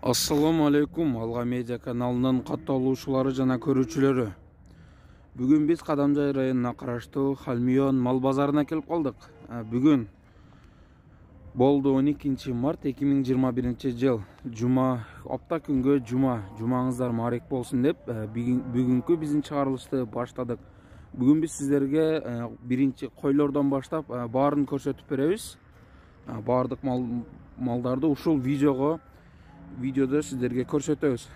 Assalamu alaikum, Алға медиа каналынан катталуучулары жана көрүүчүлөрү. Бүгүн биз Кадамжай районуна караштуу Халмион мал базарына келип калдык. Бүгүн болду 12 март 2021 жыл. Жума, апта күнгө жумаңыздар маарек болсун деп бүгүнкү биздин чыгарылышты баштадык. Бүгүн биз сиздерге биринчи койлордон баштап баарын көрсөтүп беребиз. Баардык малдарды ушул видеода сиздерге көрсөтөбүз.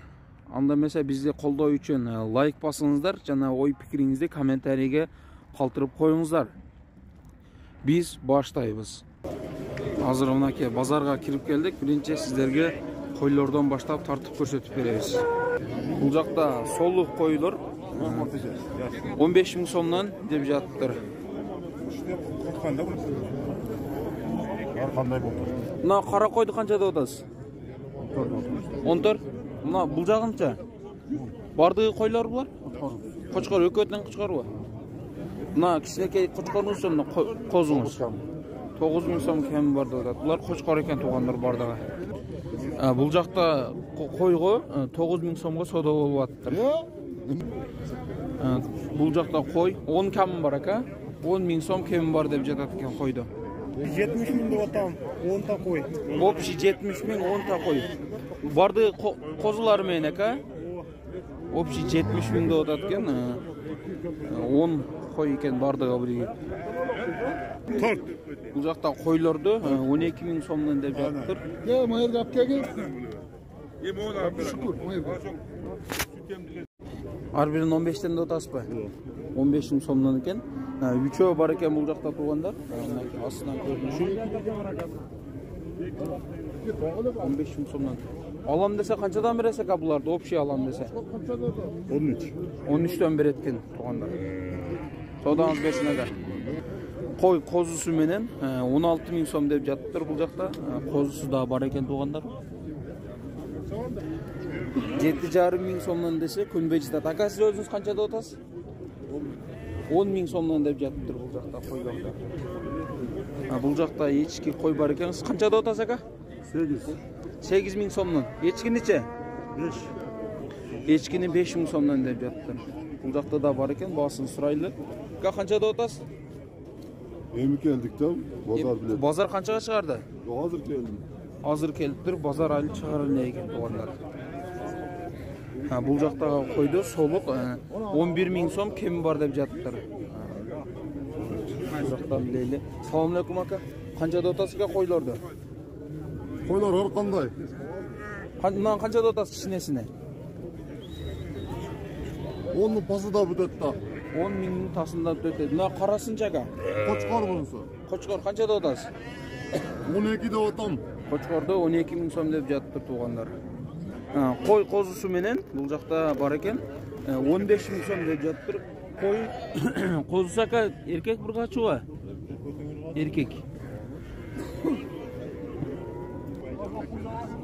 Анда эмесе бизди колдоо үчүн лайк басыңыздар жана ой пикириңизди комментарийге калтырып коюңуздар. Биз баштайбыз. Азыр мынакей базарга кирип келдик. Биринчи сиздерге койлордон баштап тартып көрсөтүп беребиз. Бул жакта солук койлор 15 000 сомдон деп жатыптыр. Мына кара койду канча деп атасыз? 14. Мына бул жагынча? Бардыгы койлор булар? Кочкор өкөтүнөн кочкорбу? Мына кичинекей кочкоруңуз мына козуңуз. 9 000 сом кем бар деп атат. Булар кочкор экен туугандар бардыгы. Бул жакта койго 9 000 сомго соода болуп атыптыр. Бул жакта кой 10 кем бар ака. 10 000 сом кем бар деп жатат экен койдо. 70 000 деп атам, 10 та кой. Общий 70 000, 10 та кой. Барды козулар менен ака. Общий 70 000 деп атат экен. 10 кой экен бардыгы бирге. Торт. Бул жакта койлорду 12 000 сомдон деп жатыптыр. Майырга алып келген. Ар бирин 15тен деп атасызбы? 15 000 сомдон экен. Үчөө бар экен бул жакта туугандар. Астынан көрүнүшү 15 000 сомдон. Алам десе канчадан бересек буларды? Общий алам десе 13. 13төн берет экен туугандар. Соодаңыз берсин ага. Кой козусу менен 16 000 сом деп жатыптыр бул жакта. Козусу да бар экен туугандар. 7,5 000 сомдон десе көнбөй жатат. Ака сиз өзүңүз канча деп атасыз? 10 000 сомдон деп жатыптыр бул жакта койлордо. Бул жакта эчки кой бар экен. Сиз канча деп атасыз ака? 8 000 сомдон. Эчкиничи? 5. Эчкини 5 000 сомдон деп жатыптыр. Бул жакта да бар экен, баасын сурайлы. Ака канча деп атасыз? Эми келдик да, базар билет. Базар канчага чыгарды? Азыр келдим. Азыр келиптир, базар айлы чыгарылды экен туугандар. Бул жактагы койдо солук 11 000 сом кем бар деп жатыптыр. Бул жактан билели. Салам алейкум ака. Канча деп атасыз ака койлорду? Койлор ар кандай? Мына канча деп атасыз кичинесине? 10 пасыда бүтөт да. 10 000 тасында бүтөт. Мына карасынча ака? Кочкор болсо. Кочкор канча деп атасыз? 12 деп атам. Кочкордо 12 000 сом деп жатыптыр туугандар. Кой козусу менен бул жакта бар экен 15 000 сом деп жатыптыр. Кой козусу ака эркек бургачуга? Эркек.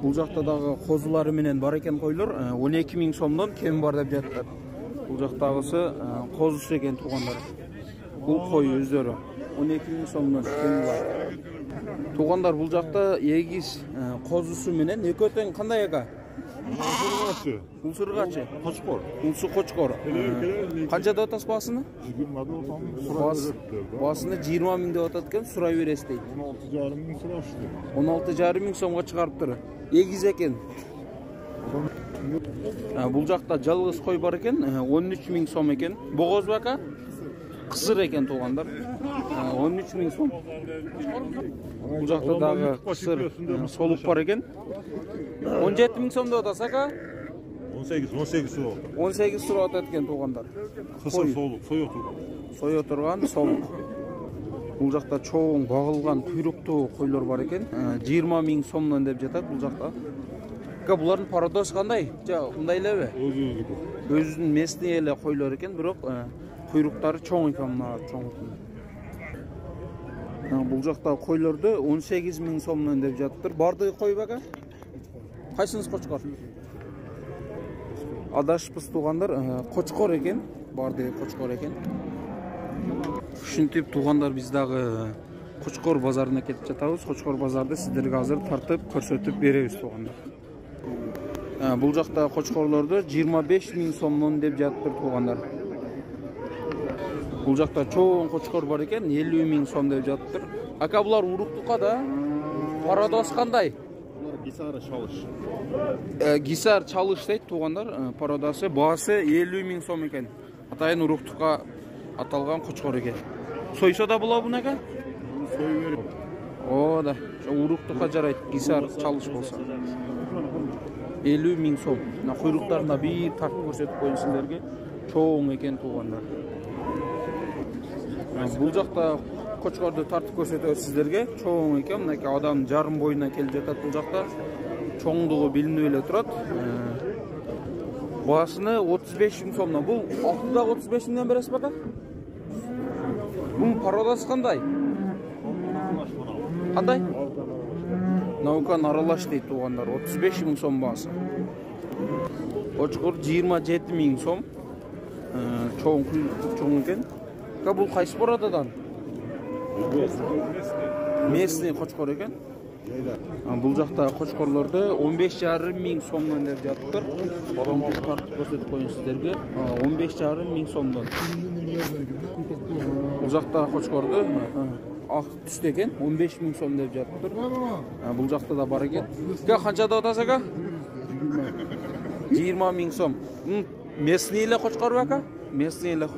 Бул жакта дагы козулары менен бар экен койлор 12 000 сомдон кем бар деп жатат. Бул жактагысы козусу экен туугандар. Бул кой өздөрү 12 000 сомдон кем бар. Туугандар бул жакта эгиз козусу менен экөөтөн кандай ака? Бул сыргачы. Кочкор. Булсу кочкор. Канча деп атасыз баасыны? 20 деп атам. Баасыны 20 000 деп атат экен, сурай бересиз дейт. 16,5 000 сурашты. 16,5 000 сомго чыгарыптыр. Эгиз экен. Бул жакта жалгыз кой бар экен, 13 000 сом экен. Богозбу ака? Кысыр экен туугандар. 13 000 сом. Бул жакта дагы кысыр солук бар экен. 17 000 сом деп атасыз ака? 18 суу. 18 суу атат экен туугандар. Кысыр солук, сой отурган солук. Бул жакта чоң багылган куйруктуу койлор бар экен. 20 000 сомдон деп жатат бул жакта. Ака булардын пародасы кандай? Мындай элеби? Өзүнүн местный эле койлор экен, бирок куйруктары чоң экен, мына чоң. Бул жакта койлорду 18 000 сомдон деп жатыптыр. Бардыгы койбу ака? Кайсыңыз кочкор? Адашпыз туугандар, кочкор экен, бардыгы кочкор экен. Ушинтип туугандар биз дагы Кочкор базарына кетип жатабыз. Кочкор базарды сиздерге азыр тартып көрсөтүп беребиз туугандар. Бул жакта кочкорлорду 25 000 сомдон деп жатыптыр туугандар. Бул жакта чоң кочкор бар экен, 50 000 сом деп жатыптыр. Ака булар уруктукка да парадос кандай? Гисара çalış. Гисар чалыш дейт туугандар. Парадасы баасы 50 000 сом экен. Атайын уруктукка аталган кочкор экен. Сойсо да була буну ака? Soy veriyor. О да, уруктукка жарайт, гисар чалыш болсо. 50 000 сом. Мына куйруктарына бир тартып көрсөтүп коеюн силерге. Чоң экен туугандар. Бул жакта кочкорду тартып көрсөтөбүз сиздерге. Чоң экен, мынакей адам жарым боюна келип жатат бул жакта. Чоңдугу билинип эле турат. Баасыны 35 000 сомдон. Бул алтыда 35 000ден бересиз бака? Бул пародасы кандай? Кандай? Наукан аралаш дейт туугандар. 35 000 сом баасы. Кочкор 27 000 сом. Чоң экен. Бул кайсы породадан? Местный кочкор экен. Бул жакта кочкорлорду 15,5 000 сомдон деп жатыптыр. Боромду тартып көрсөтүп коеюн сиздерге. 15,5 000 сомдон. Бул жакта кочкорду ак түстө экен, 15 000 сом деп жатыптыр. Бул жакта да бар экен. Канчада атасыз ака? 20 000 сом. Местный эле кочкор ака? Местный эле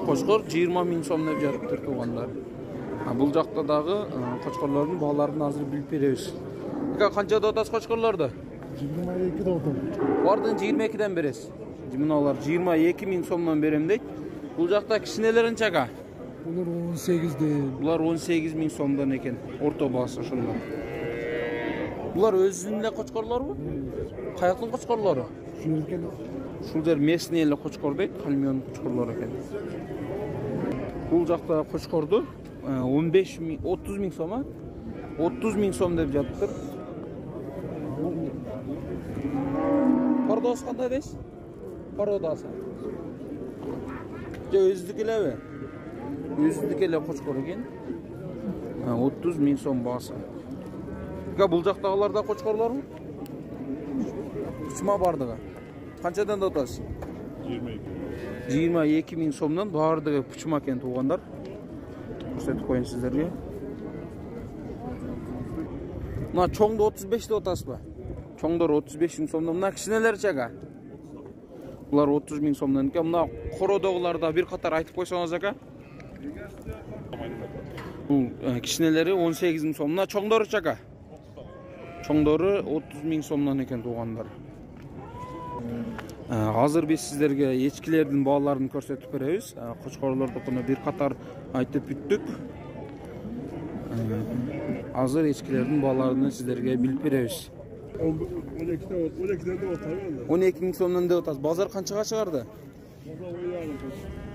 кочкор 20 000 сом деп жатыптыр туугандар. Бул жакта дагы кочкорлордун бааларын азыр билип беребиз. Канчада атасыз кочкорлорду? 22'de oldum. Бардын 22'ден бересиз. Мыналар 22 000 сомдон берем дейт. Бул жакта кичинелерин чага? Bunlar 18'de. Булар 18 000 сомдон экен. Орто баасы ошондо. Булар өзүнүн эле кочкорлорбу? Каяктын кочкорлору? Şurada Ушул жер местный эле кочкор дейт, Халмион кочкорлору экен. Бул жакта кочкорду 15 000, 30 000 сом, 30 000 сом деп жатыптыр. Пародасы кандай дейсиз? Пародасы. Же өзүдүк элеби? Өзүдүк эле кочкор экен. 30 000 сом баасы. Бул жактагыларда кочкорлорбу? Учма бардыгы. Канчадан атасыз? 22 000 сомдон бардыгы пучма экен туугандар. Көрсөтүп коеюн сиздерге. Мына чоңду 35 деп атасызбы? Чоңдор 35 000 сомдон. Мына кичинелери чага? Булар 30 000 сомдон экен. Мына кородогуларда бир катар айтып койсоңуз ака? Бул кичинелери 18 000 сом. Мына чоңдору чага? Чоңдору 30 000 сомдон экен туугандар. Азыр биз сиздерге эчкилердин бааларын көрсөтүп беребиз. Кочкорлордукуну бир катар айтып бүттүк. Азыр эчкилердин бааларын сиздерге билип беребиз. 12 000 сомдон деп атасыз. Базар канчага чыгарды?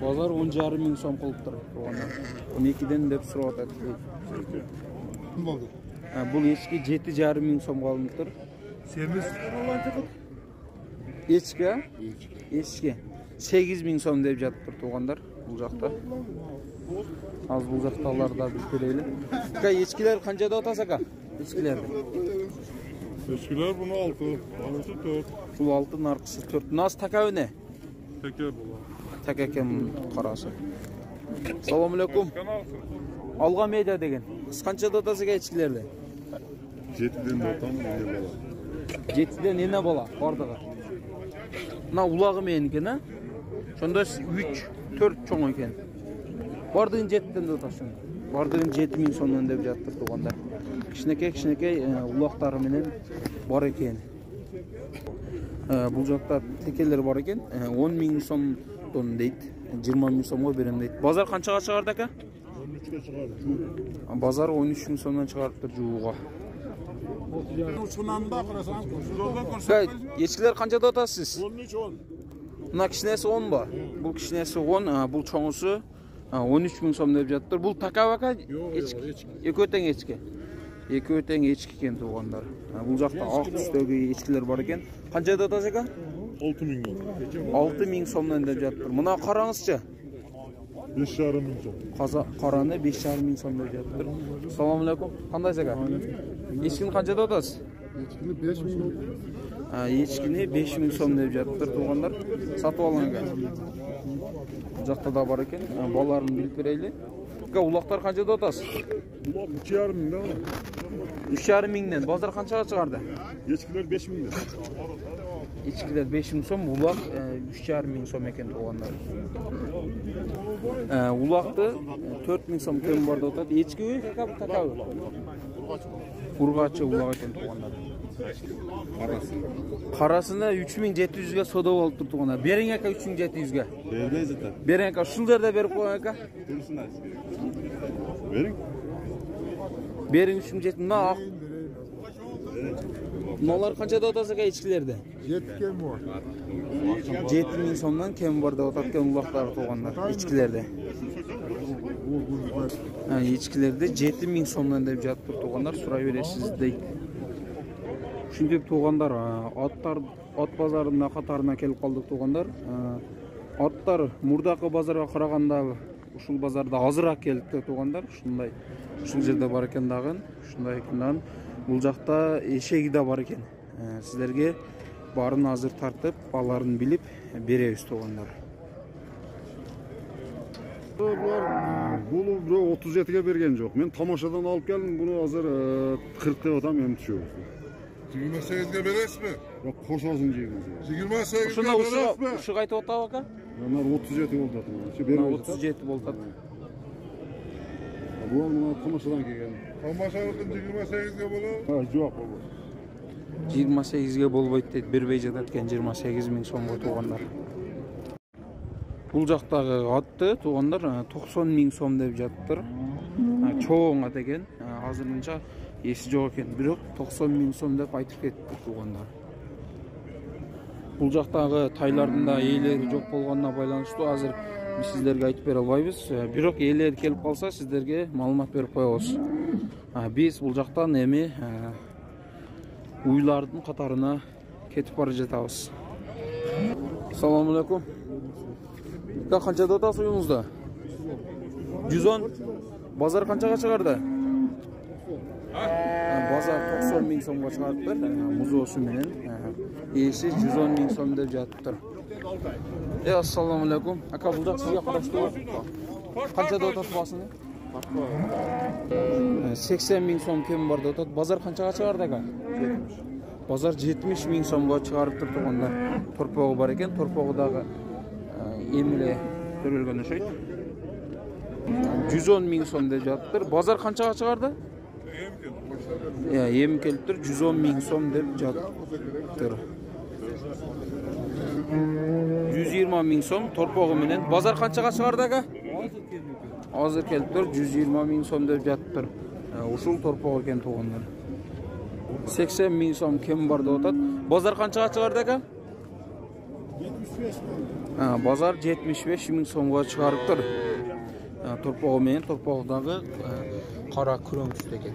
Базар 10,5 000 сом кылыптыр туугандар. 12ден деп сурап атат. Бул эчки 7,5 000 сомго алыныптыр. servis Эчки? Эчки 8 000 сом деп жатыптыр туугандар бул жакта. Аз бул жакталарды да билип берели. Ака эчкилер канча деп атасыз ака? Эчкилерди. Eskiler bunu 6, arası 4. Бул 6, наркысы 4. Наз така өне? Teker bula. Така экен карасы. Салам алейкум. Алга медиа деген. Сиз канча деп атасыз ака эчкилерди? 7'den de tam ne bala. 7'ден эне бала бардыгы. Мына улагы менен экен, а? Ошондо 3, 4 чоң экен. Бардыгын 7'ден деп атасыз. Бардыгын 7 000 сомдон деп жатыр туугандар. Кичинекей улактары менен бар экен. Бул жакта текелер бар экен. 10 000 сомдон дейт. 20 000 сомго берем дейт. Базар канчага чыгарды ака? 13'e çıkardı. Базар 13 000 сомдон чыгарыптыр жууга. Uçkunanda kırasam Эчкилер канча деп атасыз? 13 10. Мына кичинеси 10 ба? Бул кичинеси 10, бул чоңусу 13 000 сом деп жатыр. Бул така бака? Экөө тең эчки. Экөө тең эчки экен туугандар. Бул жакта ак түстөгү эчкилер бар экен. Канча деп атасыз ака? 6 milyon. 6 000 сомдон деп жатыр. Мына караңызчы. 5,5 milyon. Караны 5,5 000 сом деп жатыр. Салам алейкум. Кандайсыз ака? Эчкини канча деп атасыз? Echkini 5.000 oldu. Echkini 5.000 so'm deb жатыптыр туғандар. Сатып алған екен. Бұл жақта да бар екен. Баларын біліп берейлі. Улақтар қаншада атасыз? Ulan 3,5 bin daha. 3,5 миңнен. Базар қаншаға шығарды? Echkiler 5.000 lira. Echkiler 5.000 so'm, улақ 3,5 so'm екен туғандар. Улақты 4.000 so'm кем барда отады. Echki үй, какавы? Urgaçı улақ екен туғандар. Қарасына 3.700-ге содап алып тұр туғандар. Берің ака 3.700-ге. Berdeyiz zaten. Берің ака, шыл жерде беріп қойған ака. Verin. Берің 3.700, мына ақ. Мыналар қаншада отасы ака echkilerде? 7 kem var. 7.000 so'mdan кем бар деп отатқан улақтары туғандар echkilerде. Echkilerде 7.000 so'mdan деп жатып тұр туғандар, сұрай бересіз дейді. Шүндеп туғандар, ат базарына қатарына келіп қалдық туғандар. Аттар мұрдақы базарға қарағанда ушул базарда азырақ келіпті туғандар. Ушул жерде бар екен дағын. Шундай екендан бұл жақта ешегі де бар екен. Сіздерге барын азыр тартып, баларын біліп береміз туғандар. Bunu 37'ge bergen yok. Ben tamaşadan alıp geldim. Bunu hazır 40'ta adam hem düşüyor. 28'e veres mi? Yok koşasın cihazı. 28'e Ушуна veres mi? ушуга айтып атабы ака? Onlar 37 oldu zaten. Şu Мына benim 37 болтат. Bu buna tamaşadan gelgen. Tambaşalıkın 28'e bolu. Ha yok baba. 28-ге болбойт дейт, бербей жатат экен 28.000 сомго туғандар. Бул жактагы атты туғандар 90.000 сом деп жатыптыр. Чоң ат экен. Азырынча эси жок экен, бирок 90.000 сом деп айтып кетти туғандар. Бул жактагы тайлардын да ээлери жок болгонуна байланыштуу азыр биз сиздерге айтып бере албайбыз. Бирок ээлери келип калса сиздерге маалымат берип коебуз. Биз бул жактан эми уйлардын катарына кетип бара жатабыз. Ассаламу алейкум. Канчада атасыз уюңузда? 110. Базар канчага чыгарды? Базар 90.000 сомго чыгарыптыр. Музоосу менен ээси 110.000 сом деп жатыптыр. Ассаламу алейкум. Ака, бул жак сизге караштуу. Канчада атасыз басыны? 80.000 сом кем бар деп атат. Базар канчага чыгарды ака? Базар 70.000 сомго чыгарыптыр туганда. Торпогу бар экен, торпогу дагы эмиле төрөлгөн окшойт. 110.000 сом деп жатыптыр. Базар канчага чыгарды? Эми келиптир 110.000 сом деп жатыптыр. 120.000 сом торпогу менен. Базар канчага чыгарды ака? Азыр келиптир 120.000 сом деп жатыптыр. Ушул торпогу экен тугандар. 80.000 сом кем бар деп атат. Базар канчага чыгарды ака? 75.000. Базар 75.000 сомго чыгарыптыр. Торпогу менен, торпогудагы кара күрөң түстө экен.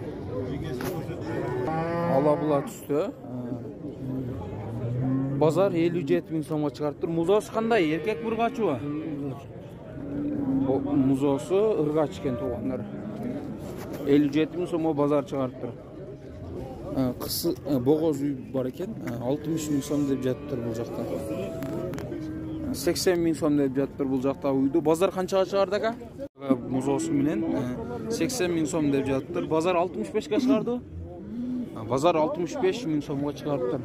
Ала була түстө. Базар 57.000 сомго чыгарыптыр. Музоосу кандай? Эркек бургачыбы? Музоосу ыргач экен тугандар. 57.000 сомго базар чыгарыптыр. Кысы богоз үй бар экен. 60.000 сом деп жатыптыр бул жакта. 80.000 сом деп жатыптыр бул жакта үйдү. Базар канчага чыгарды ака? Музоосу менен 80.000 сом деп жатыптыр. Базар 65ге чыгарды. Базар 65.000 сомго чыгарыптыр.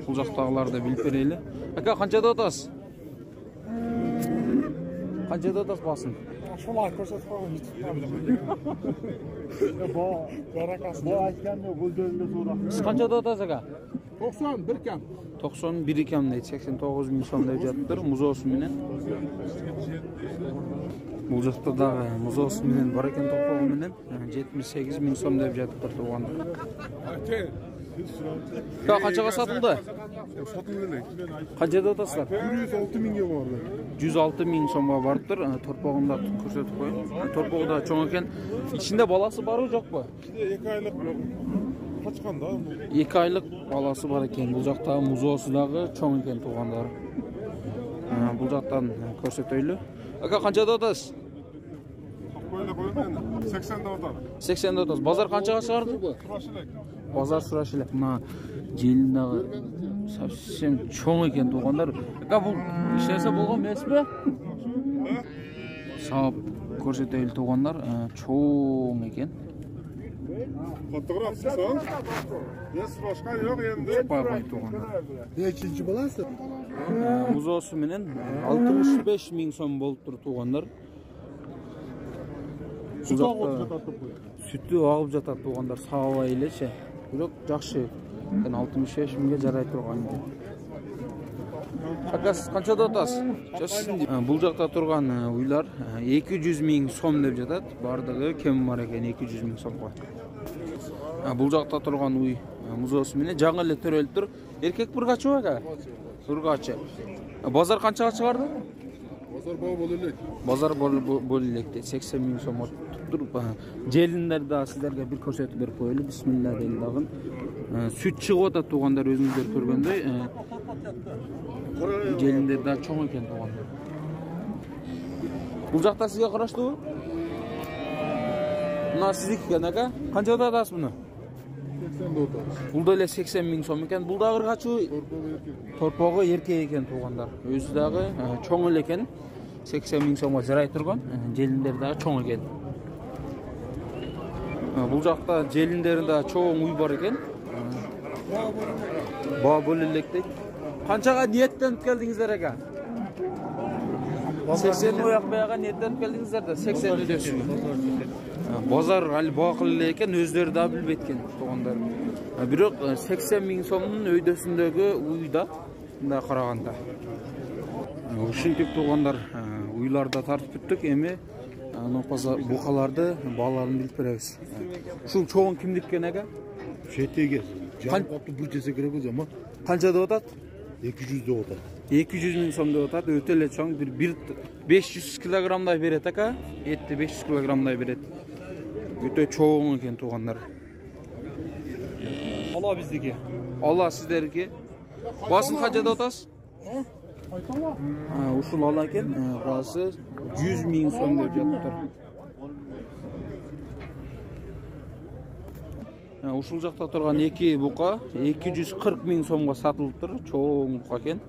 Бул жактагыларды билип берели. Ака, канчада атасыз? Канчада атасыз басын? Şolay koşat falan hiç. Bu barakası. Bu aytkan yok, bu dönde sonra. Siz kançada atасыз ака? 91 kem. 91 kem deydi, 89.000 сом деп жатыптыр музоосу менен. Бул жакта дагы музоосу менен бар экен, торпогу менен 78.000 сом деп жатыптыр тугандар. Канчага сатылды? Канчада атасыздар? 106.000'e vardı. 106.000 сомго барыптыр. Торпогунда көрсөтүп коеюн. Торпогу да чоң экен. Ичинде баласы барбы, жокпу? 2 aylık kaçkan da. 2 aylık баласы бар экен. Бул жакта музоосу дагы чоң экен тугандар. Бул жактан көрсөтөйлү. Ака, канчада атасыз? Böyle koyun 80'de otar. 80'de атасыз. Базар канчага чыгарды? Bozar suraş elek. Mına jelindagi совсем çoğ eken tuğanlar. Aka bu işlerse bolğon emasmi? Sap көрсөтөйлү тугандар чоң экен. Fotoğraf çıksan. Yes başka yok endi. Çıkпай тугандар. Nechinchi bo'lasiz? Muzosu менен 65 ming so'm болуп тур тугандар. Sütü agып жатат тугандар, сабай элечи. Бирок жакшы. 65 миңге жарай турган. Aka siz qanchada o'tasiz? Бұл жақта тұрған үйлар 200 миң сом деп жатат. Бардығы кем бар екен 200 миң сомға. Бұл жақта тұрған үй музосы менен жаңы эле төрөлүп тур. Эркек бір качы aka? Бір качы. Базар қаншаға шығарды? Bozar bol bol elek. Базар бол электе 80 миң сом тур. Желиндер да сиздерге бир көрсөтүп берип коелу. Бисмилла дейли дагы. Сүт чыгып атат тугандар өзүңүздөр көргөндөй. Желиндер да чоң экен тугандар. Бул жакта сизге караштуу? Мына сиздики экен ака. Канчада атасыз муну? 80 да отабыз. Бул да эле 80 миң сом экен. Бул дагы качуу? Торпогу эркек экен тугандар. Өзү дагы чоң эле экен. 80 миң сомго жарай турган. Желиндер дагы чоң экен. Бул жакта желиндерин да чоң уй бар экен. Баа бөл элек. Qanchaga niyetlenip geldingizler aka? 80 oyakbayaga niyetlenip geldingizler de 80 ödösün. Bozar hali bakılı eken özleri daha bilbetken tuğanlar. Bирок 80 ming so'mның өйдөсүндөгү уйда мында караганда. Ушинтип тугандар уйларда тартып бүттүк, эми букаларды, бааларын билип беребиз. Ушул чоң кимдиккен ага? Шетеге. Жан каптı бир жесе керек ама. Канча деп атат? 200 деп атат. 200 ming so'm деп атат. Өтө эле чоң, бир 500 килограммдай берет aka. Этти 500 килограммдай берет. Өтө чоң экен тугандар. Ала биздики. Ала сиздерге. Басын канча деп атасыз? Ушул ала экен, басы 100 ming so'm деп жатыр. Ушул жакта турган эки бука 240 ming so'mго сатылып тур. Чоң бука экен.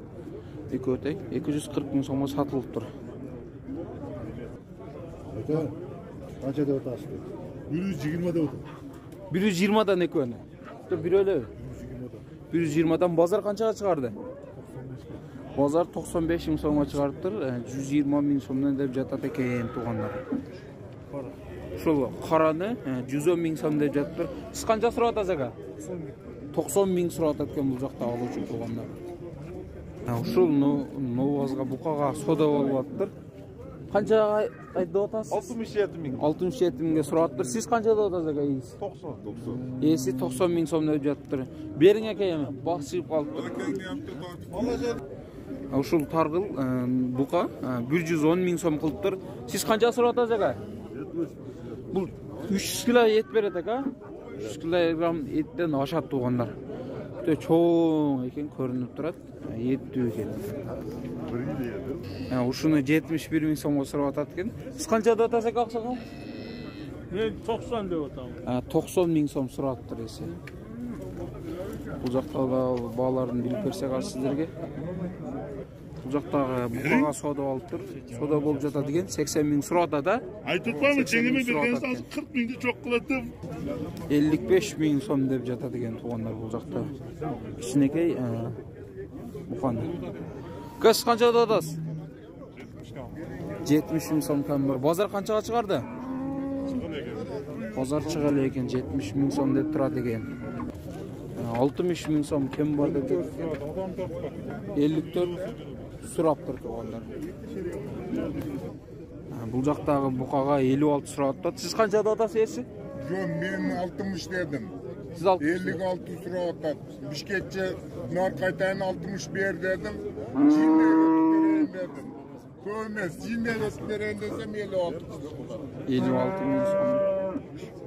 Экөө тең 240 ming so'мго сатылып тур. Ата, канча деп атасыз? 120 деп атат. 120дан экөөнү. Бир эле. 120дан базар канчага чыгарды? Bozar 95 ming so'mga chiqaribdir, 120 ming so'mdan deb жатат ekan tuğanlar. Şol qarani 110 ming so'm deb жатыр. Siz qancha so'rayapsiz aka? 90 ming so'rayotgan bu yoqda oluvchi tuğanlar. Şol novozga buqaga soda bo'lyaptir. Qancha aytib o'tasiz? 67 ming. 67 mingga so'rayaptir. Siz qancha deb o'tasiz aka? 90. Esi 90 ming so'm deb жатыр. Bering aka, baq chiqib qolibdi. Ушул таргыл бука 110 ming so'm qilibdir. Siz qancha so'rayapsiz aka? Бул 300 kg et berет aka. 300 kg etten ашат тугандар. Өтө чоң экен, көрүнүп турат. Еттүү экен. Ушуну 71 ming so'mго сурап экен. Siz qancha деп атасыз aka акчага? Men 90 деп атам. 90 ming so'm сураттыр эсе. Бул жакта бааларын билип берсек аз сиздерге. Бул жактагы бугага сода алып тур. Сода болуп жатат деген 80 ming сурат да. Айтып атпаймы, жеңиме бергенсиз азыр 40 миңди жок кылат деп. 55 ming so'm деп жатат деген тугандар бул жакта. Кичинекей букан. Кыз канча деп атасыз? 70 ming so'm кам бар. Базар канчага чыгарды? Базар чыга эле экен, 70 ming so'm деп турат экен. 60 ming so'm кем бар деп жатат. 54 сурап тур тугандар. Бул жактагы букага 56 сурап атат. Сиз канча деп атасыз эси? Жон, мен 60 дедим. Siz 60. 56 сурап атат. Бишкекче нар кайтайын 60 бер дедим. Жинде дедим. Көрмес, жинде берен десем 56 сурап. 56 ming so'm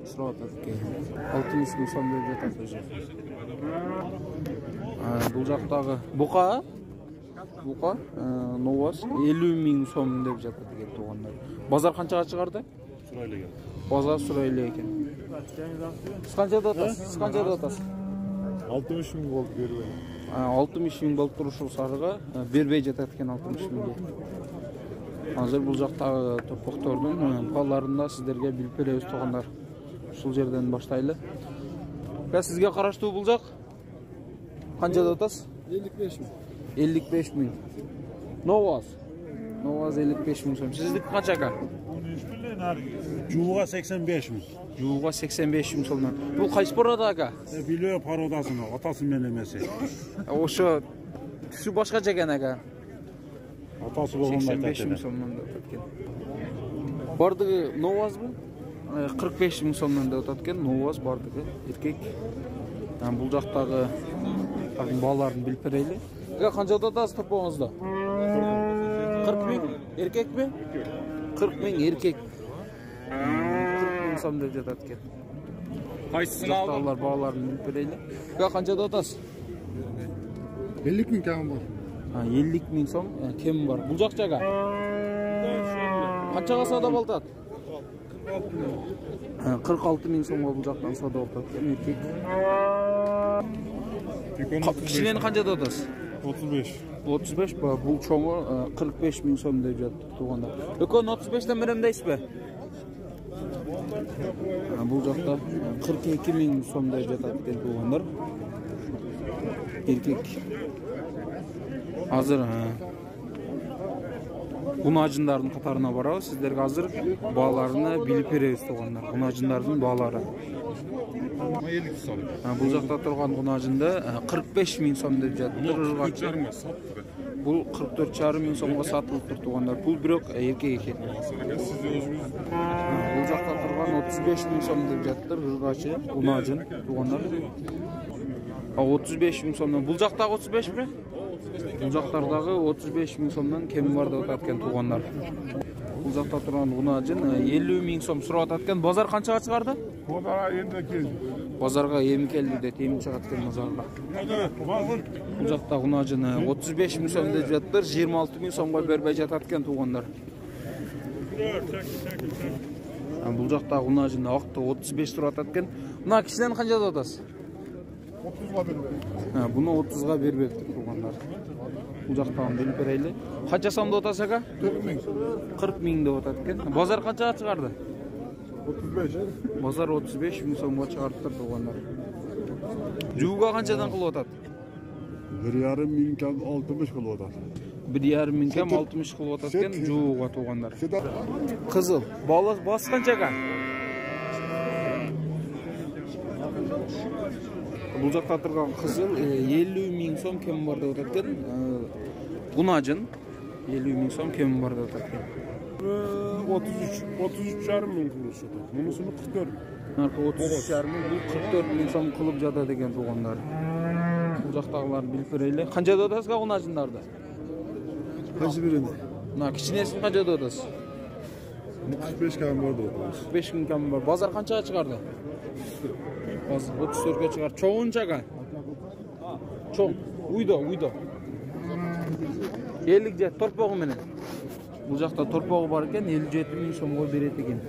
сурап атат экен. 60 ming so'm деп жатат өзү. Бул жактагы бука новос 50 ming so'm деп жатат экен тугандар. Базар канчага чыгарды? Сурайлы экен. Базар сурайлы экен. Siz qanchada otasiz? Siz qanchada otasiz? 60 ming bo'lib berib. 60 ming bo'lib turishul sarıga berbey жататкен 60 mingga. Hozir bu жактагы топоктордун балларында сиздерге билип беребиз туугандар. Ушул жерден баштайлы. Sizge караштуу бул жак? Канчада отасыз? 55 ming. 55 ming. Novaz. Novaz 55 ming so'm. Sizniki qancha aka? Juva 85 ming. Juva 85 ming so'mdan. Bu qaysi poroda aka? Biliyor parodasını, atası menemesi. O'sha tusi boshqacha ekan aka. Atası bo'lganda 85 ming so'mdan o'tgan. Bordigi Novaz bu 45 ming so'mdan o'tgan Novaz bordigi erkek. Bu жактагы балаларын bilip bereyli. Aka qanchada otasiz to'pog'ingizda? 40 ming erkek mi? 40 ming erkek. 40 ming so'm deb жататкен. Qaysisini alding? To'pog'lar bağlarını bilip bereyli. Aka qanchada otasiz? 50 ming kam bor. 50 ming so'm kem bor. Bu жакчага? Qanchaga savdo bo'ladi? 46 ming so'mga bu жактан savdo bo'ladi erkek. Kişilerin qanchada otasiz? 35. 35 bu çoğu 45 ming so'm deb жатты tuğanda. Ökon 35'ten berem deysizmi? Bu жақта 42 ming so'm deb жатат ekan tuğanlar. Erkek. Hazır Unacınların qatarına barabыз. Sizlerge hazır bağlarını bilip berебиз tuğanlar. Unacınların bağları. Bu жақта тұрған unacında 45 ming so'm deb жатты. Bu 44,5 ming so'mga satılıp tur tuğanlar. Bu birok erkek ekan. Bu жақта тұрған 35 ming so'm deb жатты. Rırgaçı unacın tuğanlar. 35 ming so'mdan. Bu жақтагы 35 mi? Bu жақтардагы 35 ming so'mdan kemi бар деп ататкен туғандар. Bu жақта тұрған unacın 50 ming so'm сурап ататкен. Базар қаншаға чыгарды? Bozara endi keldi. Базарға эми келди деп эми чыгаткен базарга. Bu жақта unacın 35 ming so'm деп жаттыр, 26 ming so'mга бербей жататкен туғандар. Bu жақта unacın вакытта 35 сурап ататкен. Мына кишиден канчада атасыз? 30'a berdim. Bunu 30'a berбепти туғандар. Bu жақтан біліп берейлі. Қанша сомда отасы ака? 40 ming. 40 ming деп отады екен. Базар қаншаға шығарды? 35. Базар 35 ming сомға шығарып тұр туғандар. Жууға қаншадан қылып отады? 1,5 ming kam 60 qilib o'tadi. 1,5 ming kam 60 qilib otады екен жууға туғандар. Қызыл. Басы қанша ака? Bu жақта тұрған қызыл 50 ming so'm kemi бар деп отады екен. Unacın 50 ming so'm kemi бар деп отады екен. 33,5 ming kuruş. Bunusunu 44. Narko 33,5 ming, bu 44 ming so'm qilib жатады ekan туғандар. Bu жақтағыларын біліп берейлі. Қаншада отасыз ка unacınlarda? Qaysi birini? Mына кичинесин қаншада отасыз? 45 kam bor deb o'tamiz. 5 ming kemi бар. Базар қаншаға шығарды? Bozar 34'e çıkar. Çoğunca aka? Çoğun. Uydu. Ellikce torpoğu menen. Bu жақта torpoğu var eken 57 ming so'mga berет ekan.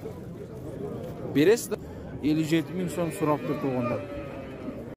Beresiz? 57 ming so'm surap tur tuğanlar.